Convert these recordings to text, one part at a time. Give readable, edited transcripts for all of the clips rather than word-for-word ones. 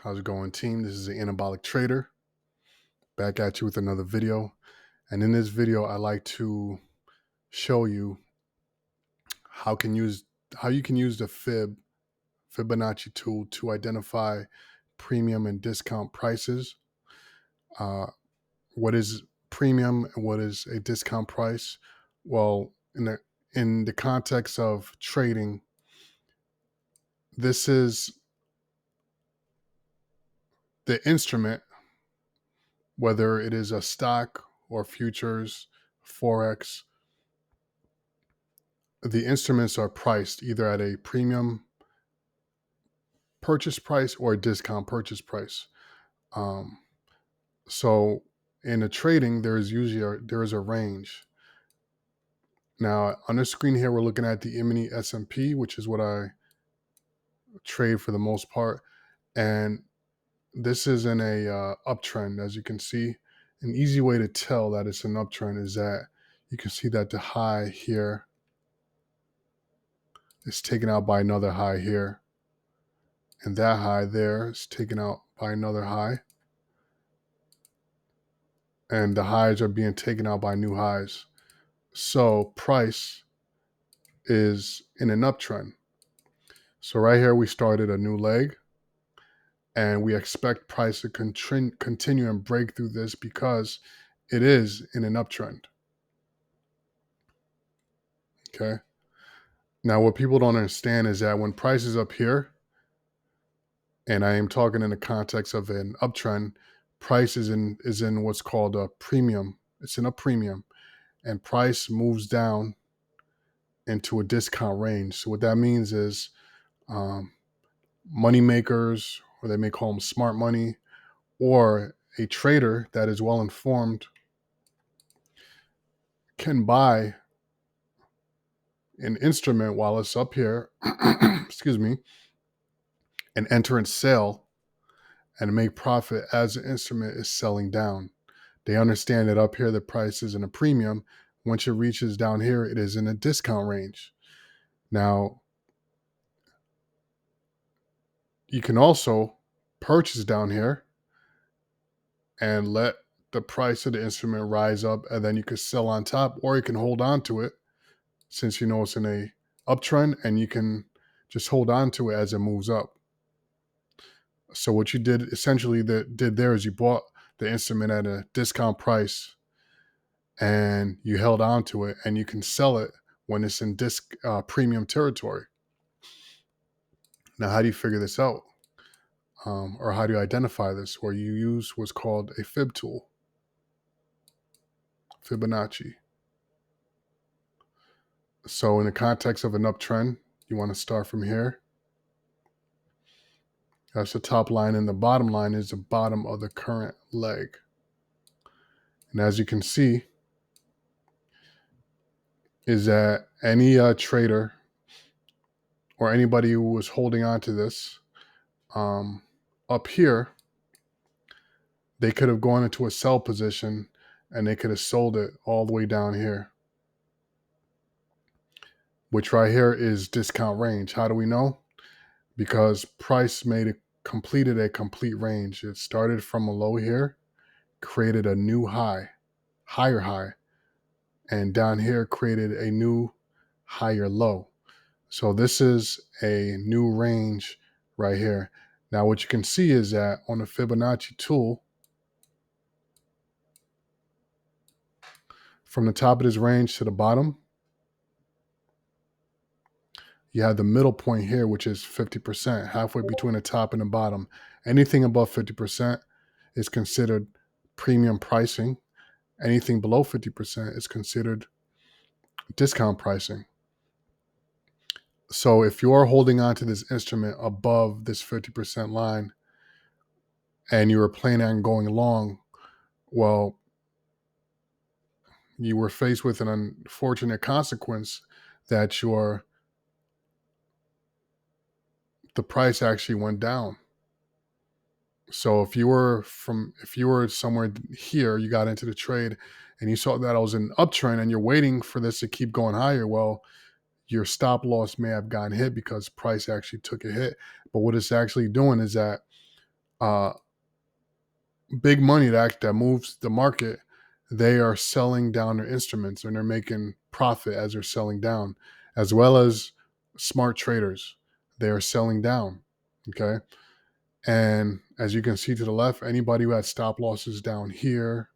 How's it going, team? This is the Anabolic Trader back at you with another video. And in this video, I like to show you how you can use the Fibonacci tool to identify premium and discount prices. Uh, what is premium and what is a discount price? Well, in the context of trading, this is the instrument, whether it is a stock or futures, Forex. The instruments are priced either at a premium purchase price or a discount purchase price. Um, so in the trading, there is a range. Now on the screen here, we're looking at the mini S&P, which is what I trade for the most part, and this is in a uptrend. As you can see, an easy way to tell that it's an uptrend is that you can see that the high here is taken out by another high here. And that high there is taken out by another high. And the highs are being taken out by new highs. So price is in an uptrend. So right here, we started a new leg. And we expect price to continue and break through this because it is in an uptrend. Okay. Now, what people don't understand is that when price is up here, and I am talking in the context of an uptrend, price is in what's called a premium. It's in a premium, and price moves down into a discount range. So what that means is money makers, or they may call them smart money, or a trader that is well informed can buy an instrument while it's up here, excuse me, and enter and sell and make profit as the instrument is selling down. They understand that up here, the price is in a premium. Once it reaches down here, it is in a discount range. Now, you can also purchase down here and let the price of the instrument rise up, and then you can sell on top, or you can hold on to it since you know it's in a uptrend, and you can just hold on to it as it moves up. So what you did essentially did there is you bought the instrument at a discount price and you held on to it, and you can sell it when it's in premium territory. Now, how do you figure this out? Or how do you identify this? Where you use what's called a fib tool, Fibonacci. So in the context of an uptrend, you want to start from here. That's the top line, and the bottom line is the bottom of the current leg. And as you can see, is that any trader or anybody who was holding on to this up here, they could have gone into a sell position and they could have sold it all the way down here, which right here is discount range. How do we know? Because price completed a complete range. It started from a low here, created a new high, higher high, and down here created a new higher low. So this is a new range right here. Now what you can see is that on the Fibonacci tool, from the top of this range to the bottom, you have the middle point here, which is 50%, halfway between the top and the bottom. Anything above 50% is considered premium pricing. Anything below 50% is considered discount pricing. So if you're holding on to this instrument above this 50% line and you were planning on going long, well, you were faced with an unfortunate consequence that the price actually went down. So if you were somewhere here, you got into the trade and you saw that it was an uptrend and you're waiting for this to keep going higher, well, your stop loss may have gotten hit because price actually took a hit. But what it's actually doing is that uh, big money that moves the market, they are selling down their instruments and they're making profit as they're selling down, as well as smart traders. They are selling down. Okay. And as you can see to the left, anybody who had stop losses down here,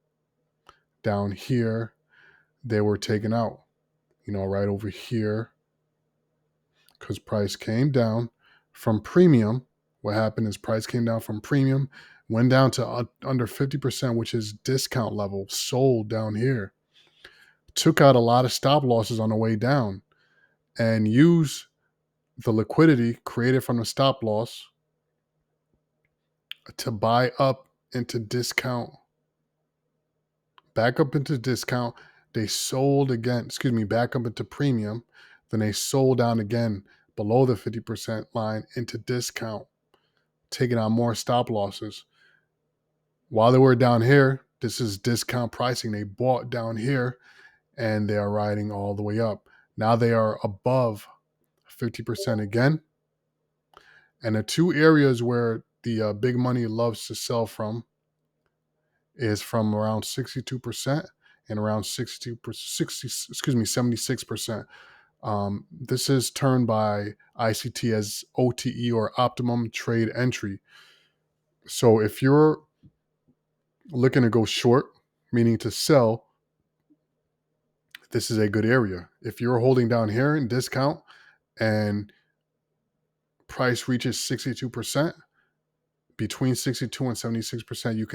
they were taken out, right over here, because price came down from premium. What happened is price came down from premium, went down to under 50%, which is discount level, sold down here, took out a lot of stop losses on the way down, and used the liquidity created from the stop loss to buy up into discount, back up into discount. They sold again, back up into premium. Then they sold down again below the 50% line into discount, taking on more stop losses. While they were down here, this is discount pricing. They bought down here and they are riding all the way up. Now they are above 50% again. And the two areas where the big money loves to sell from is from around 62% and around 76%. This is termed by ICT as OTE, or optimum trade entry. So if you're looking to go short, meaning to sell, this is a good area. If you're holding down here in discount and price reaches 62%, between 62 and 76%, you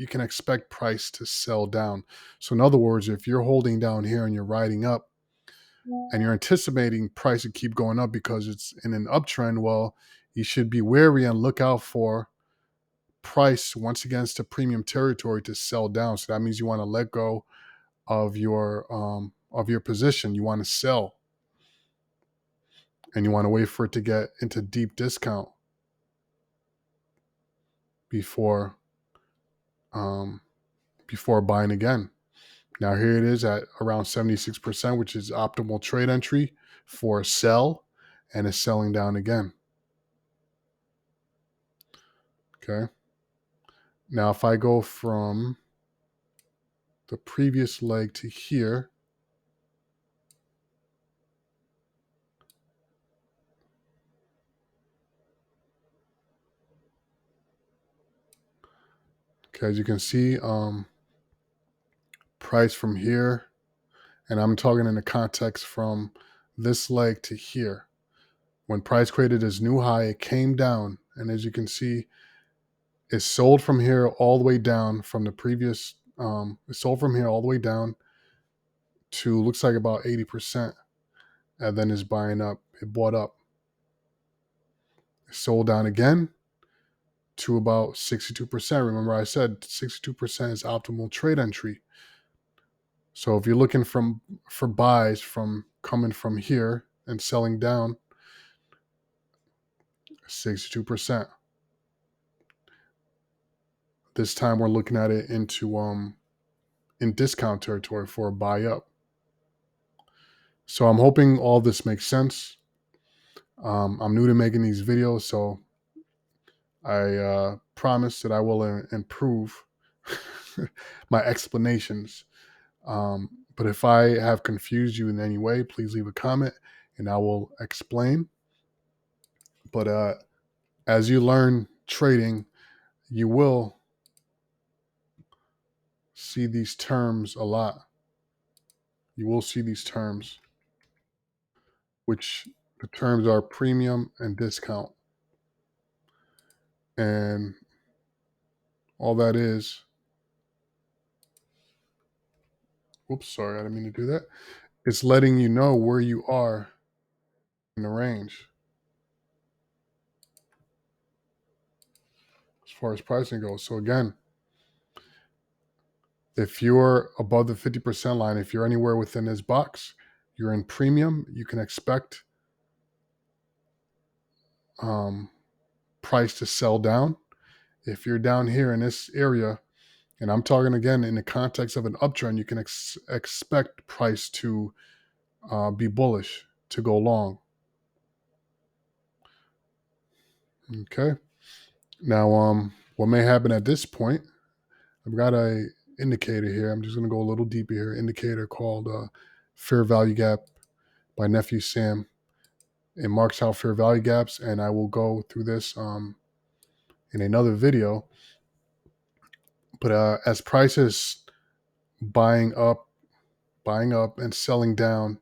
can expect price to sell down. So in other words, if you're holding down here and you're riding up and you're anticipating price to keep going up because it's in an uptrend, well, you should be wary and look out for price once again to premium territory to sell down. So that means you want to let go of your position. You want to sell, and you want to wait for it to get into deep discount before buying again. Now here it is at around 76%, which is optimal trade entry for a sell, and it's selling down again. Okay. Now if I go from the previous leg to here, okay, as you can see, price from here, and I'm talking in the context from this leg to here. When price created its new high, it came down, and as you can see, it sold from here all the way down from the previous. It sold from here all the way down to, looks like, about 80%, and then is buying up. It bought up. It sold down again to about 62%. Remember, I said 62% is optimal trade entry. So if you're looking for buys from coming from here and selling down, 62%. This time we're looking at it into in discount territory for a buy up. So I'm hoping all this makes sense. I'm new to making these videos, so I promise that I will improve my explanations. But if I have confused you in any way, please leave a comment and I will explain. But as you learn trading, you will see these terms a lot. You will see these terms, which the terms are premium and discount. And all that is, whoops, sorry, I didn't mean to do that. It's letting you know where you are in the range as far as pricing goes. So again, if you're above the 50% line, if you're anywhere within this box, you're in premium, you can expect price to sell down. If you're down here in this area, and I'm talking again in the context of an uptrend, you can expect price to be bullish, to go long. Okay. Now, what may happen at this point, I've got a indicator here. I'm just going to go a little deeper here. Indicator called fair value gap by Nephew Sam. It marks out fair value gaps, and I will go through this in another video. But as prices buying up, and selling down,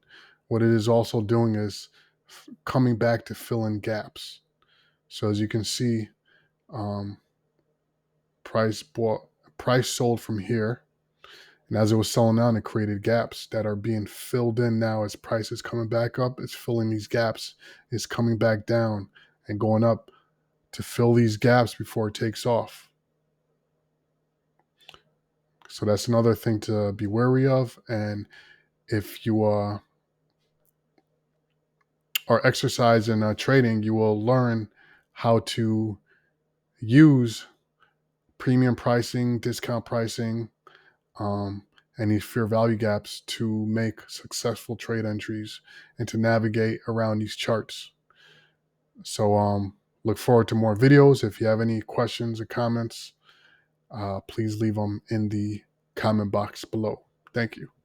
what it is also doing is coming back to fill in gaps. So as you can see, um, price sold from here, and as it was selling down, it created gaps that are being filled in now. As price is coming back up, it's filling these gaps. It's coming back down and going up to fill these gaps before it takes off. So that's another thing to be wary of. And if you are exercising trading, you will learn how to use premium pricing, discount pricing, and these fair value gaps to make successful trade entries and to navigate around these charts. So look forward to more videos. If you have any questions or comments, please leave them in the comment box below. Thank you.